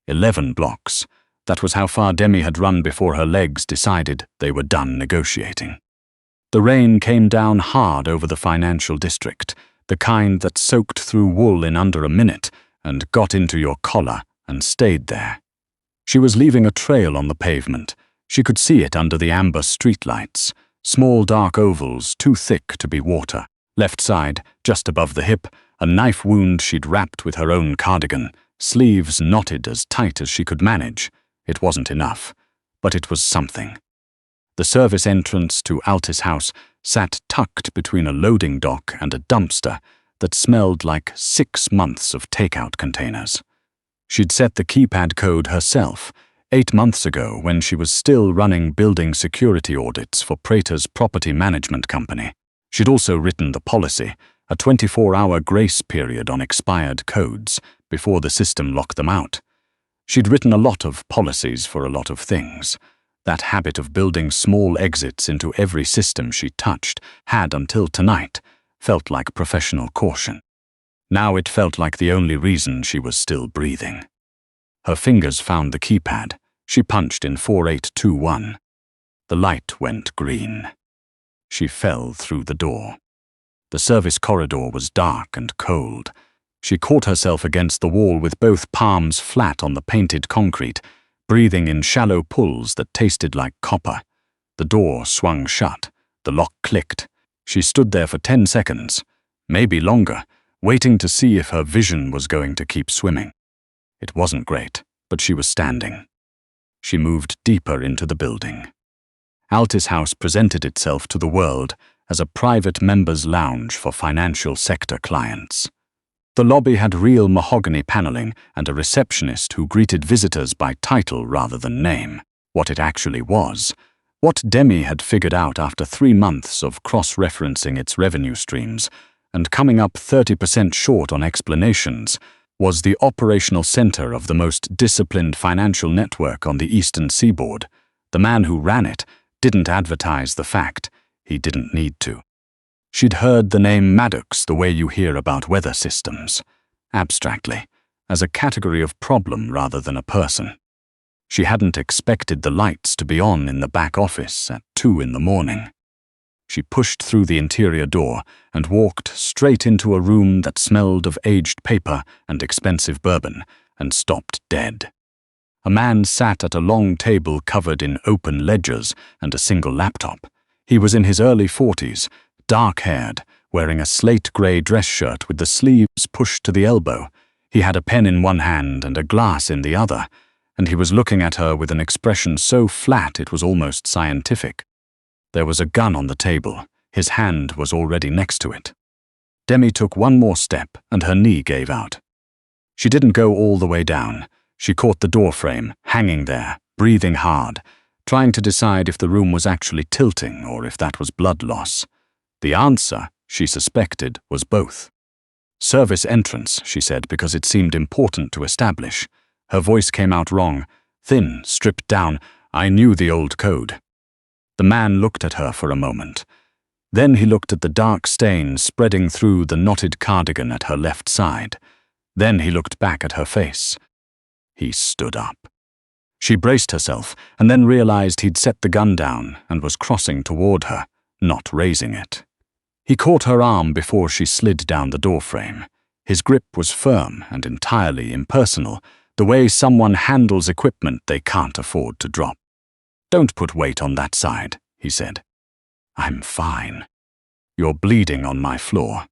11 blocks. That was how far Demi had run before her legs decided they were done negotiating. The rain came down hard over the financial district, the kind that soaked through wool in under a minute and got into your collar and stayed there. She was leaving a trail on the pavement. She could see it under the amber streetlights, small dark ovals too thick to be water. Left side, just above the hip, a knife wound she'd wrapped with her own cardigan, sleeves knotted as tight as she could manage. It wasn't enough, but it was something. The service entrance to Altis House sat tucked between a loading dock and a dumpster that smelled like 6 months of takeout containers. She'd set the keypad code herself 8 months ago when she was still running building security audits for Prater's property management company. She'd also written the policy, a 24-hour grace period on expired codes before the system locked them out. She'd written a lot of policies for a lot of things. That habit of building small exits into every system she touched had, until tonight, felt like professional caution. Now it felt like the only reason she was still breathing. Her fingers found the keypad. She punched in 4821. The light went green. She fell through the door. The service corridor was dark and cold. She caught herself against the wall with both palms flat on the painted concrete, breathing in shallow pulls that tasted like copper. The door swung shut. The lock clicked. She stood there for 10 seconds, maybe longer, waiting to see if her vision was going to keep swimming. It wasn't great, but she was standing. She moved deeper into the building. Altis House presented itself to the world as a private members' lounge for financial sector clients. The lobby had real mahogany paneling and a receptionist who greeted visitors by title rather than name. What it actually was, what Demi had figured out after 3 months of cross-referencing its revenue streams and coming up 30% short on explanations, was the operational center of the most disciplined financial network on the Eastern Seaboard. The man who ran it didn't advertise the fact. He didn't need to. She'd heard the name Maddox the way you hear about weather systems, abstractly, as a category of problem rather than a person. She hadn't expected the lights to be on in the back office at 2 in the morning. She pushed through the interior door and walked straight into a room that smelled of aged paper and expensive bourbon, and stopped dead. A man sat at a long table covered in open ledgers and a single laptop. He was in his early 40s, dark-haired, wearing a slate-grey dress shirt with the sleeves pushed to the elbow. He had a pen in one hand and a glass in the other, and he was looking at her with an expression so flat it was almost scientific. There was a gun on the table. His hand was already next to it. Demi took one more step, and her knee gave out. She didn't go all the way down. She caught the doorframe, hanging there, breathing hard, trying to decide if the room was actually tilting or if that was blood loss. The answer, she suspected, was both. Service entrance, she said, because it seemed important to establish. Her voice came out wrong, thin, stripped down. I knew the old code. The man looked at her for a moment. Then he looked at the dark stain spreading through the knotted cardigan at her left side. Then he looked back at her face. He stood up. She braced herself and then realized he'd set the gun down and was crossing toward her, not raising it. He caught her arm before she slid down the doorframe. His grip was firm and entirely impersonal, the way someone handles equipment they can't afford to drop. Don't put weight on that side, he said. I'm fine. You're bleeding on my floor.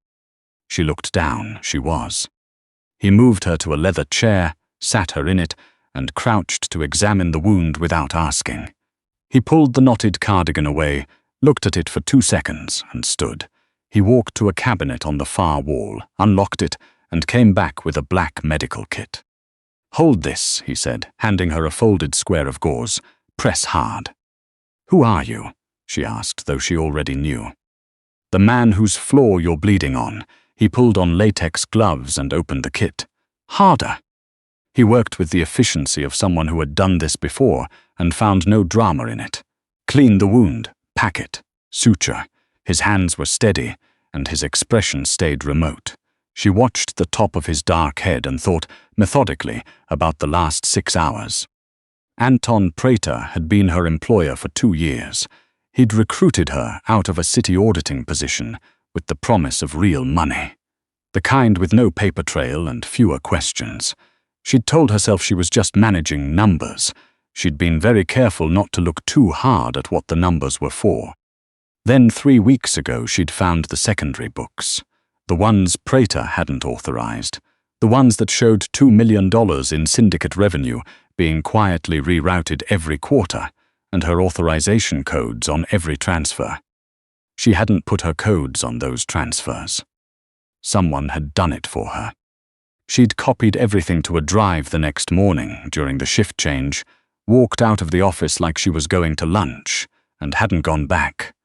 She looked down. She was. He moved her to a leather chair, sat her in it, and crouched to examine the wound without asking. He pulled the knotted cardigan away, looked at it for 2 seconds, and stood. He walked to a cabinet on the far wall, unlocked it, and came back with a black medical kit. Hold this, he said, handing her a folded square of gauze. Press hard. Who are you? She asked, though she already knew. The man whose floor you're bleeding on. He pulled on latex gloves and opened the kit. Harder. He worked with the efficiency of someone who had done this before and found no drama in it. Clean the wound, pack it, suture. His hands were steady, and his expression stayed remote. She watched the top of his dark head and thought methodically about the last 6 hours. Anton Prater had been her employer for 2 years. He'd recruited her out of a city auditing position with the promise of real money. The kind with no paper trail and fewer questions. She'd told herself she was just managing numbers. She'd been very careful not to look too hard at what the numbers were for. Then 3 weeks ago she'd found the secondary books. The ones Prater hadn't authorized. The ones that showed $2 million in syndicate revenue being quietly rerouted every quarter, and her authorization codes on every transfer. She hadn't put her codes on those transfers. Someone had done it for her. She'd copied everything to a drive the next morning during the shift change, walked out of the office like she was going to lunch, and hadn't gone back.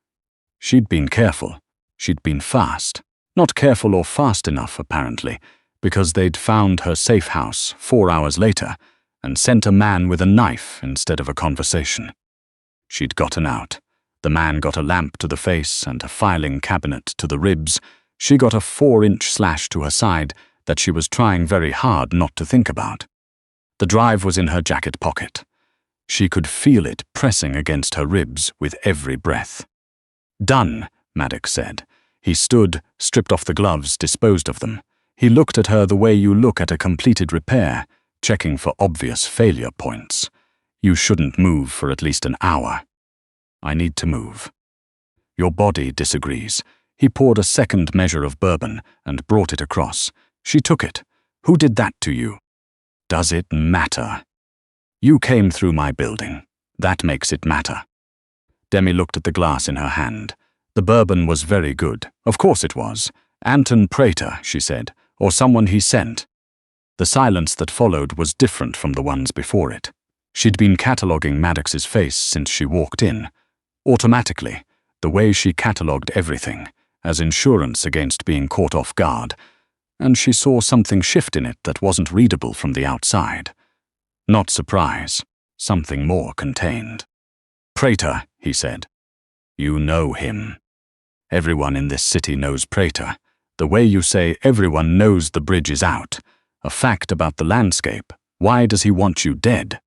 She'd been careful. She'd been fast. Not careful or fast enough, apparently, because they'd found her safe house 4 hours later and sent a man with a knife instead of a conversation. She'd gotten out. The man got a lamp to the face and a filing cabinet to the ribs. She got a 4-inch slash to her side that she was trying very hard not to think about. The drive was in her jacket pocket. She could feel it pressing against her ribs with every breath. "Done," Maddox said. He stood, stripped off the gloves, disposed of them. He looked at her the way you look at a completed repair, checking for obvious failure points. "You shouldn't move for at least an hour." "I need to move." "Your body disagrees." He poured a second measure of bourbon and brought it across. She took it. "Who did that to you?" "Does it matter?" "You came through my building. That makes it matter." Demi looked at the glass in her hand. The bourbon was very good. Of course it was. Anton Prater, she said, or someone he sent. The silence that followed was different from the ones before it. She'd been cataloguing Maddox's face since she walked in. Automatically, the way she catalogued everything, as insurance against being caught off guard, and she saw something shift in it that wasn't readable from the outside. Not surprise, something more contained. "Prater," he said. "You know him. Everyone in this city knows Prater. The way you say everyone knows the bridge is out. A fact about the landscape. Why does he want you dead?"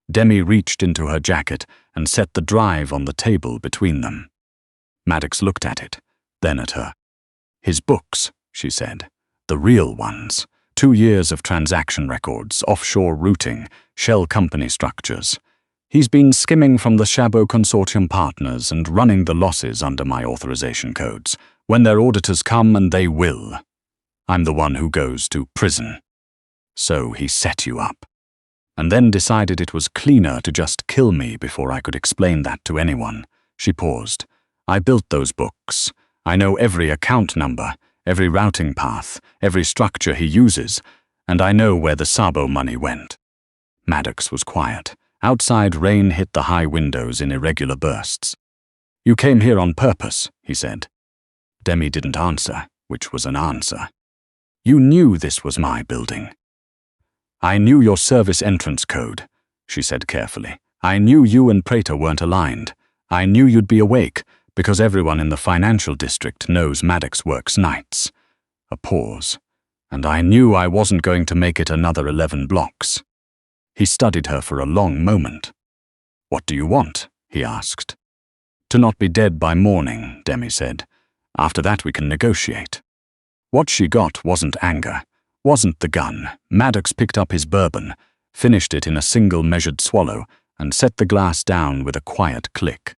Demi reached into her jacket and set the drive on the table between them. Maddox looked at it, then at her. "His books," she said. "The real ones. 2 years of transaction records, offshore routing, shell company structures. He's been skimming from the Shabo Consortium partners and running the losses under my authorization codes. When their auditors come, and they will, I'm the one who goes to prison. So he set you up. And then decided it was cleaner to just kill me before I could explain that to anyone." She paused. "I built those books. I know every account number, every routing path, every structure he uses, and I know where the Sabo money went." Maddox was quiet. Outside, rain hit the high windows in irregular bursts. "You came here on purpose," he said. Demi didn't answer, which was an answer. "You knew this was my building." "I knew your service entrance code," she said carefully. "I knew you and Prater weren't aligned. I knew you'd be awake, because everyone in the financial district knows Maddox works nights." A pause. "And I knew I wasn't going to make it another 11 blocks." He studied her for a long moment. "What do you want?" he asked. "To not be dead by morning," Demi said. "After that we can negotiate." What she got wasn't anger, wasn't the gun. Maddox picked up his bourbon, finished it in a single measured swallow, and set the glass down with a quiet click.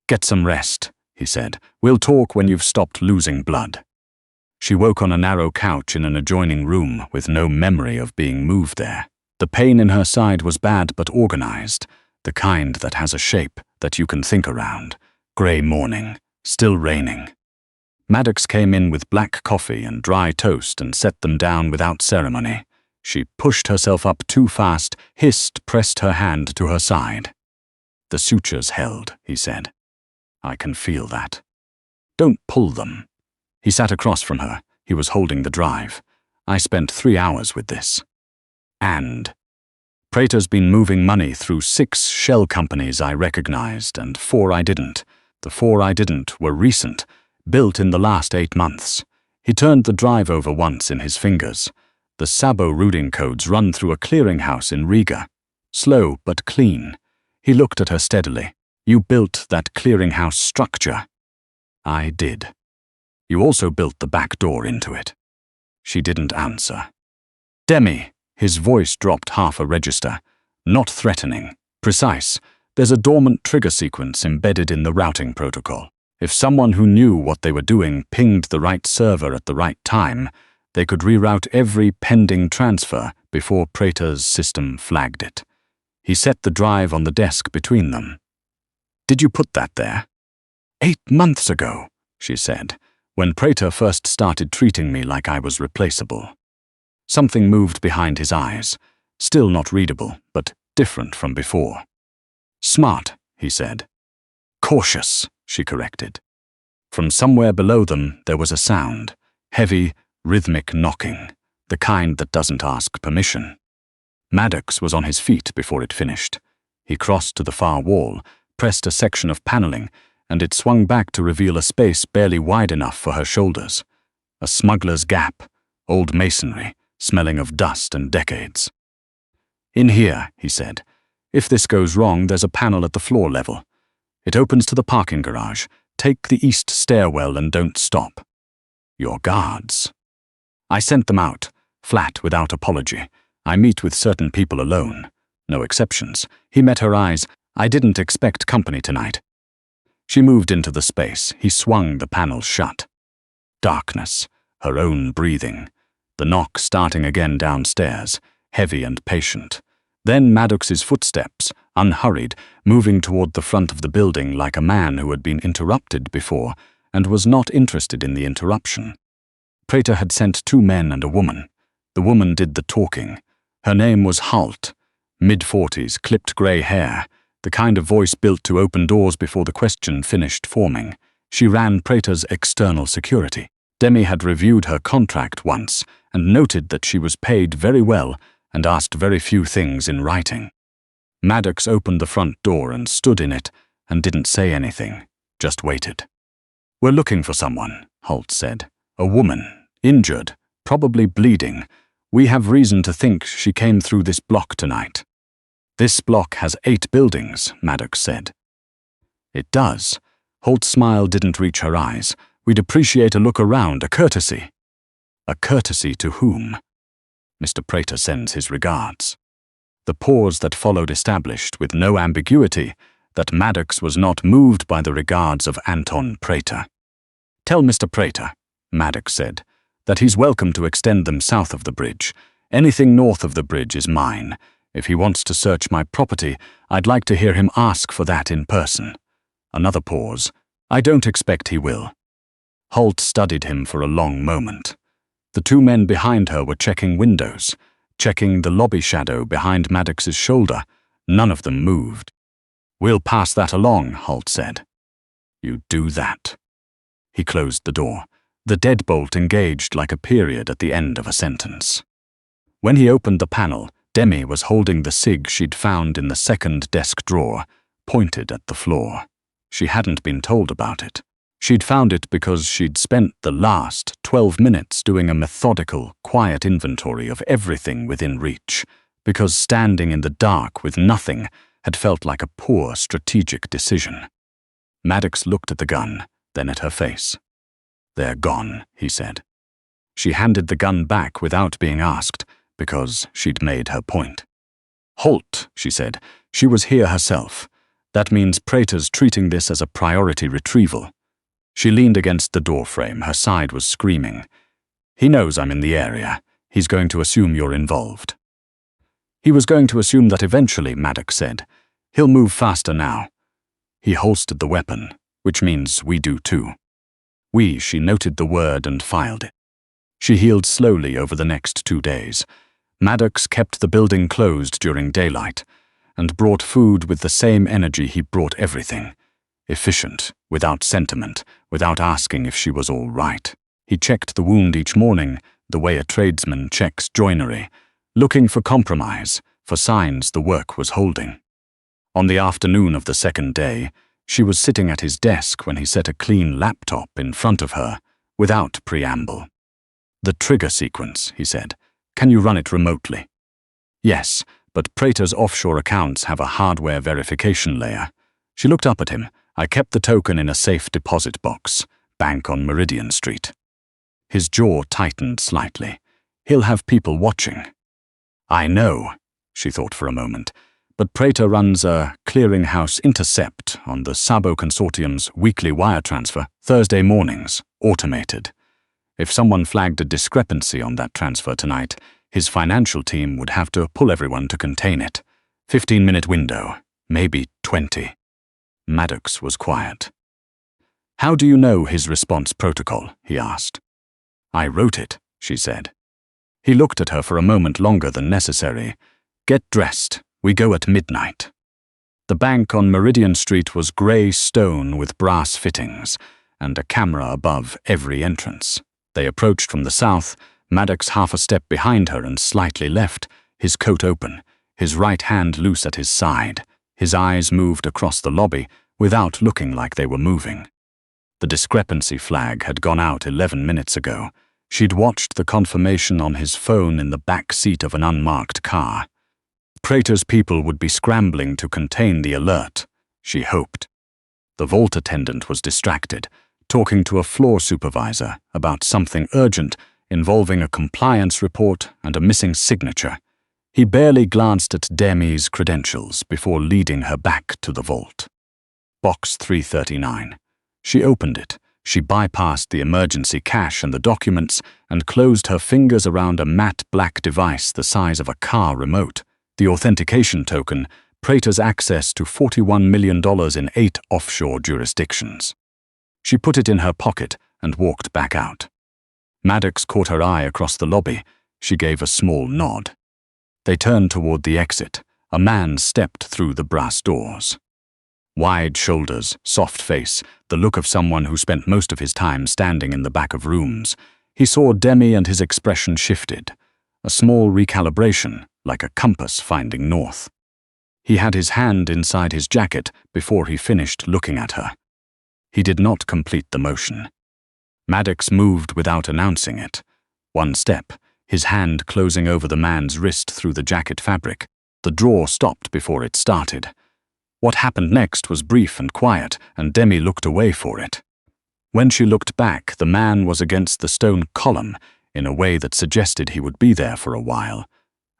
"Get some rest," he said. "We'll talk when you've stopped losing blood." She woke on a narrow couch in an adjoining room with no memory of being moved there. The pain in her side was bad but organized, the kind that has a shape that you can think around. Grey morning, still raining. Maddox came in with black coffee and dry toast and set them down without ceremony. She pushed herself up too fast, hissed, pressed her hand to her side. "The sutures held," he said. "I can feel that." "Don't pull them." He sat across from her. He was holding the drive. "I spent 3 hours with this." "And?" "Prater's been moving money through 6 shell companies I recognized and 4 I didn't. The 4 I didn't were recent, built in the last 8 months. He turned the drive over once in his fingers. The Sabo routing codes run through a clearinghouse in Riga. Slow but clean. He looked at her steadily. You built that clearinghouse structure. I did. You also built the back door into it. She didn't answer. Demi, his voice dropped half a register. Not threatening. Precise. There's a dormant trigger sequence embedded in the routing protocol. If someone who knew what they were doing pinged the right server at the right time, they could reroute every pending transfer before Prater's system flagged it. He set the drive on the desk between them. Did you put that there? 8 months ago, she said, when Prater first started treating me like I was replaceable. Something moved behind his eyes, still not readable, but different from before. Smart, he said. Cautious, she corrected. From somewhere below them there was a sound, heavy, rhythmic knocking, the kind that doesn't ask permission. Maddox was on his feet before it finished. He crossed to the far wall, pressed a section of paneling, and it swung back to reveal a space barely wide enough for her shoulders. A smuggler's gap, old masonry, smelling of dust and decades. In here, he said. If this goes wrong, there's a panel at the floor level. It opens to the parking garage. Take the east stairwell and don't stop. Your guards. I sent them out, flat without apology. I meet with certain people alone. No exceptions. He met her eyes. I didn't expect company tonight. She moved into the space. He swung the panels shut. Darkness, her own breathing. The knock starting again downstairs, heavy and patient. Then Maddox's footsteps, unhurried, moving toward the front of the building like a man who had been interrupted before and was not interested in the interruption. Prater had sent 2 men and a woman. The woman did the talking. Her name was Halt, mid-40s, clipped grey hair, the kind of voice built to open doors before the question finished forming. She ran Prater's external security. Demi had reviewed her contract once and noted that she was paid very well and asked very few things in writing. Maddox opened the front door and stood in it and didn't say anything, just waited. We're looking for someone, Holt said. A woman, injured, probably bleeding. We have reason to think she came through this block tonight. This block has 8 buildings, Maddox said. It does. Holt's smile didn't reach her eyes. We'd appreciate a look around, a courtesy. A courtesy to whom? Mr. Prater sends his regards. The pause that followed established, with no ambiguity, that Maddox was not moved by the regards of Anton Prater. Tell Mr. Prater, Maddox said, that he's welcome to extend them south of the bridge. Anything north of the bridge is mine. If he wants to search my property, I'd like to hear him ask for that in person. Another pause. I don't expect he will. Holt studied him for a long moment. The 2 men behind her were checking windows, checking the lobby shadow behind Maddox's shoulder. None of them moved. We'll pass that along, Holt said. You do that. He closed the door. The deadbolt engaged like a period at the end of a sentence. When he opened the panel, Demi was holding the cig she'd found in the second desk drawer, pointed at the floor. She hadn't been told about it. She'd found it because she'd spent the last 12 minutes doing a methodical, quiet inventory of everything within reach, because standing in the dark with nothing had felt like a poor strategic decision. Maddox looked at the gun, then at her face. They're gone, he said. She handed the gun back without being asked, because she'd made her point. Halt, she said. She was here herself. That means Prater's treating this as a priority retrieval. She leaned against the doorframe. Her side was screaming. He knows I'm in the area. He's going to assume you're involved. He was going to assume that eventually, Maddox said. He'll move faster now. He holstered the weapon, which means we do too. She noted the word and filed it. She healed slowly over the next 2 days. Maddox kept the building closed during daylight and brought food with the same energy he brought everything. Efficient, without sentiment, without asking if she was all right. He checked the wound each morning, the way a tradesman checks joinery, looking for compromise, for signs the work was holding. On the afternoon of the second day, she was sitting at his desk when he set a clean laptop in front of her, without preamble. "The trigger sequence," he said. "Can you run it remotely?" "Yes, but Prater's offshore accounts have a hardware verification layer." She looked up at him. "I kept the token in a safe deposit box, bank on Meridian Street." His jaw tightened slightly. "He'll have people watching." "I know," she thought for a moment, "but Prater runs a clearinghouse intercept on the Sabo Consortium's weekly wire transfer, Thursday mornings, automated. If someone flagged a discrepancy on that transfer tonight, his financial team would have to pull everyone to contain it. 15-minute window, maybe 20. Maddox was quiet. "How do you know his response protocol?" he asked. "I wrote it," she said. He looked at her for a moment longer than necessary. "Get dressed. We go at midnight." The bank on Meridian Street was grey stone with brass fittings, and a camera above every entrance. They approached from the south, Maddox half a step behind her and slightly left, his coat open, his right hand loose at his side. His eyes moved across the lobby without looking like they were moving. The discrepancy flag had gone out 11 minutes ago. She'd watched the confirmation on his phone in the back seat of an unmarked car. Prater's people would be scrambling to contain the alert, she hoped. The vault attendant was distracted, talking to a floor supervisor about something urgent involving a compliance report and a missing signature. He barely glanced at Demi's credentials before leading her back to the vault. Box 339. She opened it. She bypassed the emergency cache and the documents and closed her fingers around a matte black device the size of a car remote. The authentication token, Prater's access to $41 million in 8 offshore jurisdictions. She put it in her pocket and walked back out. Maddox caught her eye across the lobby. She gave a small nod. They turned toward the exit. A man stepped through the brass doors. Wide shoulders, soft face, the look of someone who spent most of his time standing in the back of rooms. He saw Demi and his expression shifted. A small recalibration, like a compass finding north. He had his hand inside his jacket before he finished looking at her. He did not complete the motion. Maddox moved without announcing it. One step, his hand closing over the man's wrist through the jacket fabric. The drawer stopped before it started. What happened next was brief and quiet, and Demi looked away for it. When she looked back, the man was against the stone column in a way that suggested he would be there for a while,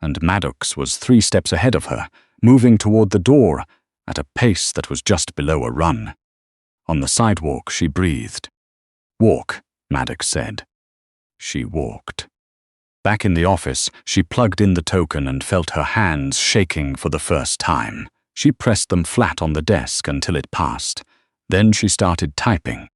and Maddox was 3 steps ahead of her, moving toward the door at a pace that was just below a run. On the sidewalk, she breathed. "Walk," Maddox said. She walked. Back in the office, she plugged in the token and felt her hands shaking for the first time. She pressed them flat on the desk until it passed. Then she started typing.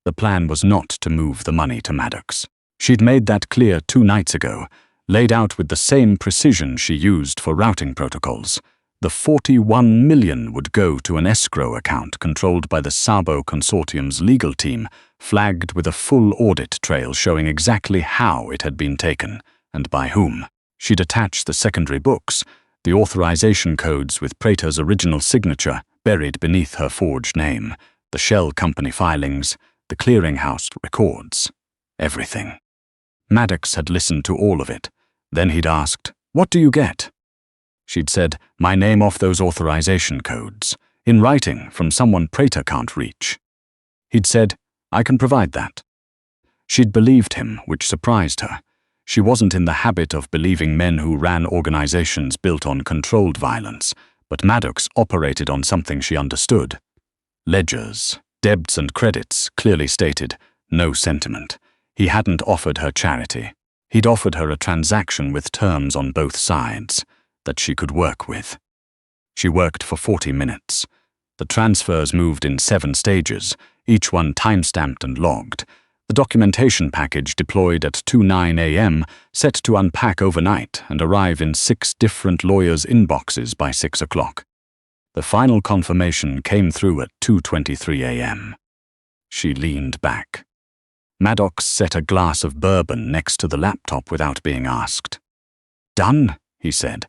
The plan was not to move the money to Maddox. She'd made that clear 2 nights ago, laid out with the same precision she used for routing protocols. The $41 million would go to an escrow account controlled by the Sabo Consortium's legal team, flagged with a full audit trail showing exactly how it had been taken and by whom. She'd attach the secondary books, the authorization codes with Prater's original signature buried beneath her forged name, the shell company filings, the clearinghouse records, everything. Maddox had listened to all of it. Then he'd asked, "What do you get?" She'd said, "My name off those authorization codes, in writing from someone Prater can't reach." He'd said, "I can provide that." She'd believed him, which surprised her. She wasn't in the habit of believing men who ran organizations built on controlled violence, but Maddox operated on something she understood. Ledgers, debits and credits, clearly stated, no sentiment. He hadn't offered her charity. He'd offered her a transaction with terms on both sides that she could work with. She worked for 40 minutes. The transfers moved in 7 stages, each one time-stamped and logged. The documentation package deployed at 2:09 a.m., set to unpack overnight and arrive in 6 different lawyers' inboxes by 6 o'clock. The final confirmation came through at 2:23 a.m. She leaned back. Maddox set a glass of bourbon next to the laptop without being asked. "Done," he said.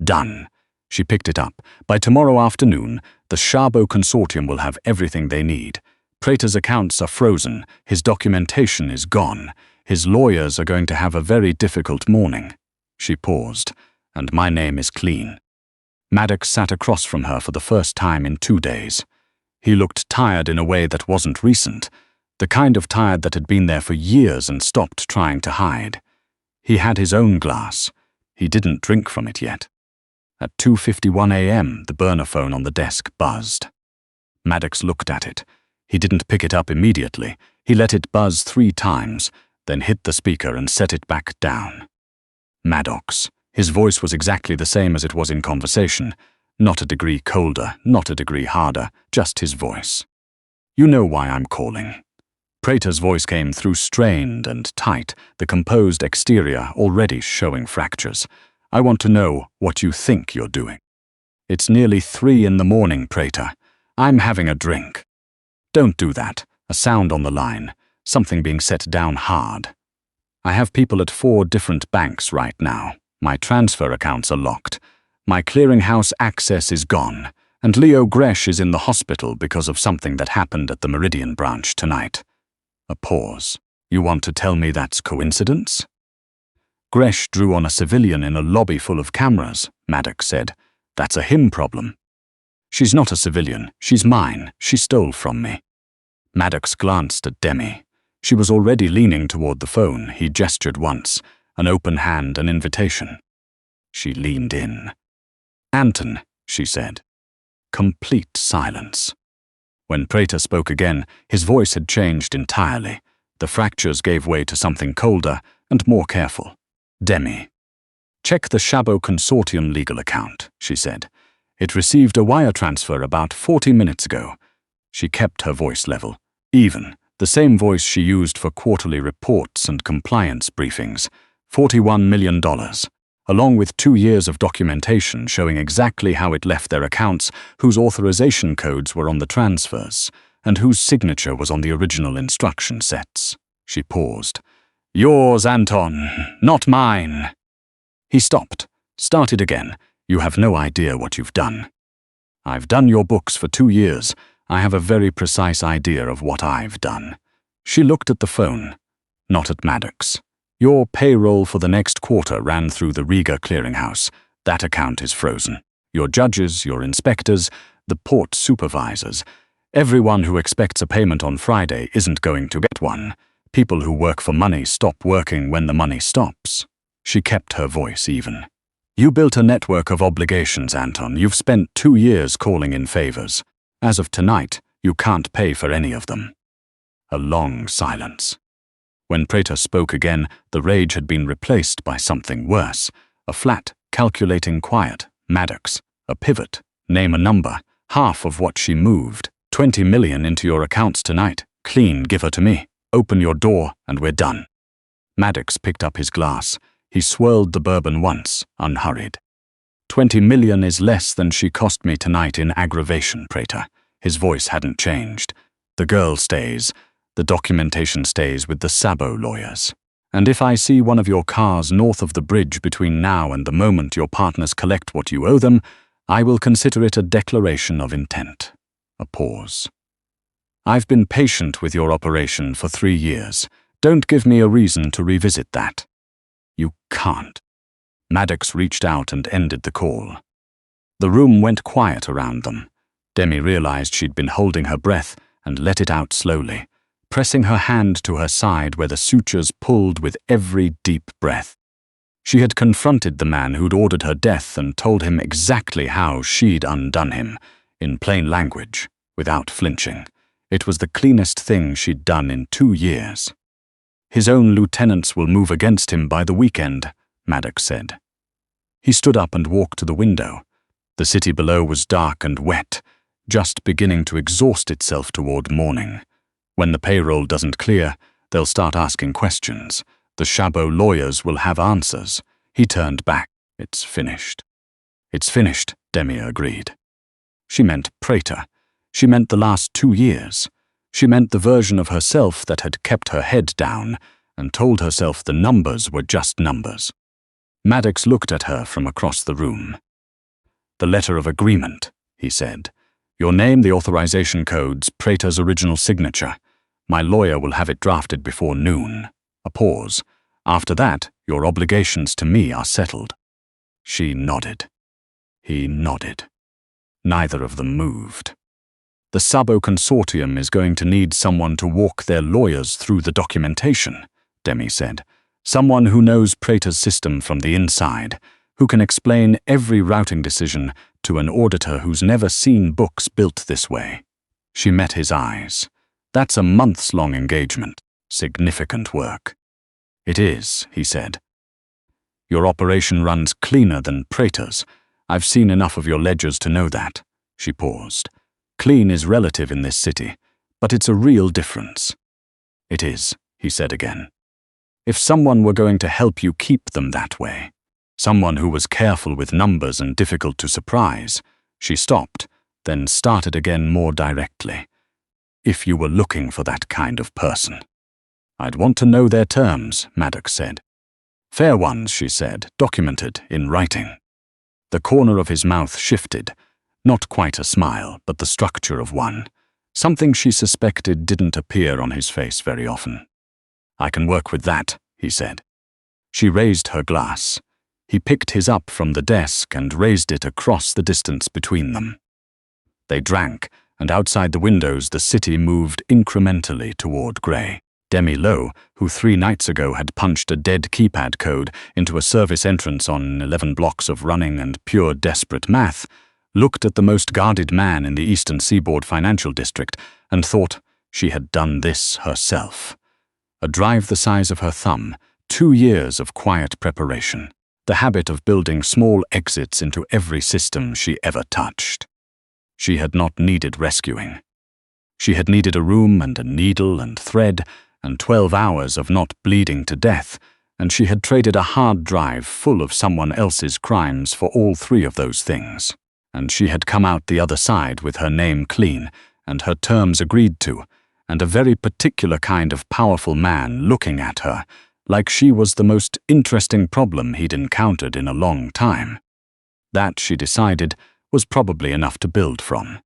"Done." She picked it up. "By tomorrow afternoon, the Sabo Consortium will have everything they need. Prater's accounts are frozen, his documentation is gone, his lawyers are going to have a very difficult morning. She paused. And my name is clean. Maddox sat across from her for the first time in 2 days. He looked tired in a way that wasn't recent, the kind of tired that had been there for years and stopped trying to hide. He had his own glass. He didn't drink from it yet. At 2:51 a.m., the burner phone on the desk buzzed. Maddox looked at it. He didn't pick it up immediately. He let it buzz 3 times, then hit the speaker and set it back down. Maddox. His voice was exactly the same as it was in conversation. Not a degree colder, not a degree harder, just his voice. You know why I'm calling. Prater's voice came through strained and tight, the composed exterior already showing fractures. I want to know what you think you're doing. It's nearly 3 in the morning, Prater. I'm having a drink. Don't do that. A sound on the line, something being set down hard. I have people at 4 different banks right now. My transfer accounts are locked. My clearinghouse access is gone, and Leo Gresh is in the hospital because of something that happened at the Meridian branch tonight. A pause. You want to tell me that's coincidence? Gresh drew on a civilian in a lobby full of cameras, Maddox said. That's a him problem. She's not a civilian. She's mine. She stole from me. Maddox glanced at Demi. She was already leaning toward the phone. He gestured once. An open hand, an invitation. She leaned in. Anton, she said. Complete silence. When Prater spoke again, his voice had changed entirely. The fractures gave way to something colder and more careful. Demi. Check the Chabot Consortium legal account, she said. It received a wire transfer about 40 minutes ago. She kept her voice level, even, the same voice she used for quarterly reports and compliance briefings. $41 million, along with 2 years of documentation showing exactly how it left their accounts, whose authorization codes were on the transfers, and whose signature was on the original instruction sets. She paused. Yours, Anton, not mine. He stopped, started again. You have no idea what you've done. I've done your books for 2 years. I have a very precise idea of what I've done. She looked at the phone, not at Maddox. Your payroll for the next quarter ran through the Riga clearinghouse. That account is frozen. Your judges, your inspectors, the port supervisors. Everyone who expects a payment on Friday isn't going to get one. People who work for money stop working when the money stops. She kept her voice even. You built a network of obligations, Anton. You've spent 2 years calling in favors. As of tonight, you can't pay for any of them. A long silence. When Prater spoke again, the rage had been replaced by something worse. A flat, calculating quiet. Maddox. A pivot. Name a number. Half of what she moved. 20 million into your accounts tonight. Clean, give her to me. Open your door, and we're done. Maddox picked up his glass. He swirled the bourbon once, unhurried. 20 million is less than she cost me tonight in aggravation, Prater. His voice hadn't changed. The girl stays. The documentation stays with the Sabo lawyers. And if I see one of your cars north of the bridge between now and the moment your partners collect what you owe them, I will consider it a declaration of intent. A pause. I've been patient with your operation for 3 years. Don't give me a reason to revisit that. You can't. Maddox reached out and ended the call. The room went quiet around them. Demi realized she'd been holding her breath and let it out slowly, pressing her hand to her side where the sutures pulled with every deep breath. She had confronted the man who'd ordered her death and told him exactly how she'd undone him, in plain language, without flinching. It was the cleanest thing she'd done in 2 years. His own lieutenants will move against him by the weekend, Maddox said. He stood up and walked to the window. The city below was dark and wet, just beginning to exhaust itself toward morning. When the payroll doesn't clear, they'll start asking questions. The Chabot lawyers will have answers. He turned back. It's finished. It's finished, Demi agreed. She meant Prater. She meant the last 2 years. She meant the version of herself that had kept her head down and told herself the numbers were just numbers. Maddox looked at her from across the room. The letter of agreement, he said. Your name, the authorization codes, Prater's original signature. My lawyer will have it drafted before noon. A pause. After that, your obligations to me are settled. She nodded. He nodded. Neither of them moved. The Sabo Consortium is going to need someone to walk their lawyers through the documentation, Demi said. Someone who knows Prater's system from the inside, who can explain every routing decision to an auditor who's never seen books built this way. She met his eyes. That's a months-long engagement. Significant work. It is, he said. Your operation runs cleaner than Prater's. I've seen enough of your ledgers to know that. She paused. Clean is relative in this city, but it's a real difference. It is, he said again. If someone were going to help you keep them that way, someone who was careful with numbers and difficult to surprise, she stopped, then started again more directly. If you were looking for that kind of person. I'd want to know their terms, Maddox said. Fair ones, she said, documented in writing. The corner of his mouth shifted, not quite a smile, but the structure of one, something she suspected didn't appear on his face very often. I can work with that, he said. She raised her glass. He picked his up from the desk and raised it across the distance between them. They drank, and outside the windows the city moved incrementally toward grey. Demi Lowe, who 3 nights ago had punched a dead keypad code into a service entrance on 11 blocks of running and pure desperate math, looked at the most guarded man in the Eastern Seaboard financial district and thought she had done this herself. A drive the size of her thumb, 2 years of quiet preparation, the habit of building small exits into every system she ever touched. She had not needed rescuing. She had needed a room and a needle and thread and 12 hours of not bleeding to death, and she had traded a hard drive full of someone else's crimes for all 3 of those things. And she had come out the other side with her name clean and her terms agreed to, and a very particular kind of powerful man looking at her, like she was the most interesting problem he'd encountered in a long time. That, she decided, was probably enough to build from.